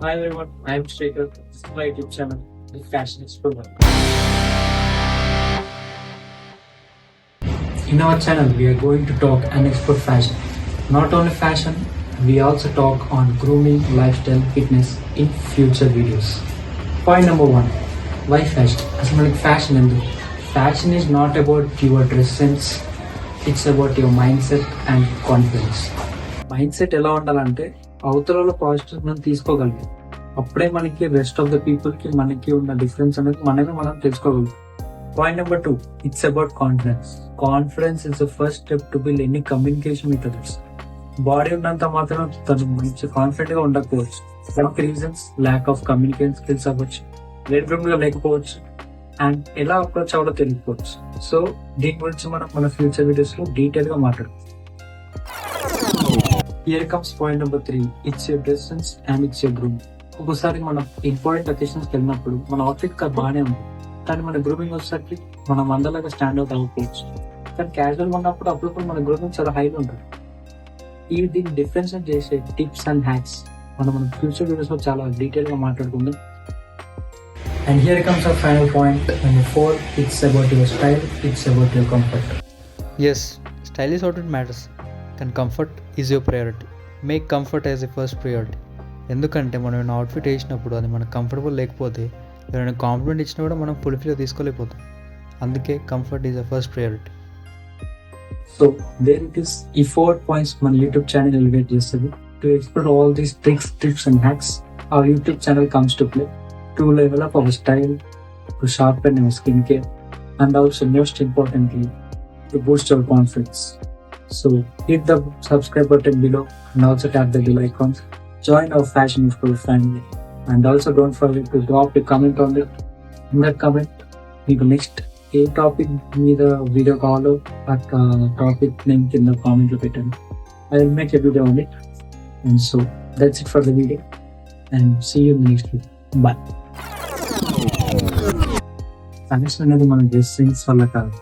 Hi everyone, I am Shrikar. This is my YouTube channel, The Fashion Explorer. In our channel, we are going to talk and explore fashion. Not only fashion, we also talk on grooming, lifestyle, fitness in future videos. Point number one, why fashion? అసలు మనకి fashion ఎందుకు? Fashion is not about your dress sense, it's about your mind set and confidence. Mind set ఎలా ఉండాలంటే అవతలలో positive మనం తీసుకోగలం. అప్పుడే మనకి rest of the people కి మనకి ఉన్న డిఫరెన్స్ అనేది మనం తెలుసుకోగలం. Point number two, it's about confidence. Confidence is the first step to build any communication with others. Body ఉన్నంత మాత్రం తను మంచి కాన్ఫిడెంట్ గా ఉండకపోవచ్చు. దానికి reasons lack of communication skills అవ్వచ్చు, బెడ్రూమ్ గా లేకపోవచ్చు, అండ్ ఎలా అప్రోచ్ అవ్వడో తెలియకపోవచ్చు. సో దీని గురించి మనం మన ఫ్యూచర్ వీడియోస్ లో డీటెయిల్ గా మాట్లాడుతాం. Here comes point number three, it's your dress sense and it's your grooming. ఒకసారి మనం ఇంపార్టెంట్ అకేషన్స్ కి వెళ్ళినప్పుడు మన అవుట్ఫిట్ బాగానే ఉంది, కానీ మన గ్రూమింగ్ వచ్చేసరికి మనం అందరిలాగా స్టాండ్ అవుట్ అవ్వకపోవచ్చు. కానీ క్యాజువల్ ఉన్నప్పుడు అప్పుడు మన గ్రూమింగ్ చాలా హైలో ఉంటుంది. ఈ దీన్ని డిఫరెన్స్ చేసే టిప్స్ అండ్ హ్యాక్స్ మనం ఫ్యూచర్ వీడియోస్ లో చాలా డీటెయిల్ గా మాట్లాడుకుందాం. And here comes our final point number four, it's about your style, it's about your comfort. Yes, style is what it matters, కానీ comfort is your priority. Make comfort as a first priority. ఎందుకంటే మనం ఏమైనా outfit వేసినప్పుడు అది మనకు comfortable లేకపోతే ఎవరైనా complement ఇచ్చినా కూడా మనం ఫుల్ఫిల్గా తీసుకోలేకపోతాం. అందుకే comfort is the first priority. So there it is, ఈ 4 పాయింట్స్ మన యూట్యూబ్ ఛానల్ ఎలివేట్ చేస్తుంది. To explore all these tricks, tips and hacks, our YouTube channel comes to play to level up our style, to sharpen our skin care, and also most importantly to boost our confidence. So hit the subscribe button below and also tap the bell icons. Join our Fashion Explorer family, and also don't forget to drop a comment on it. In that comment, మీకు next ఏ topic మీద video కావాలో ఆ topic నేను కింద comment లో పెట్టండి. I will make a video on it. And so that's it for the video, and see you in the next video. Bye. Fashion అనేది మన డ్రెస్ సెన్స్ వల్ల కాదు,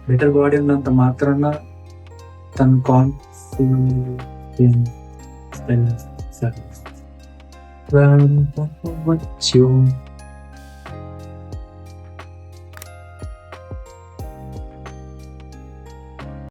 బెటర్ బాడీ ఉన్నంత మాత్రాన తన కాన్ఫిడెన్స్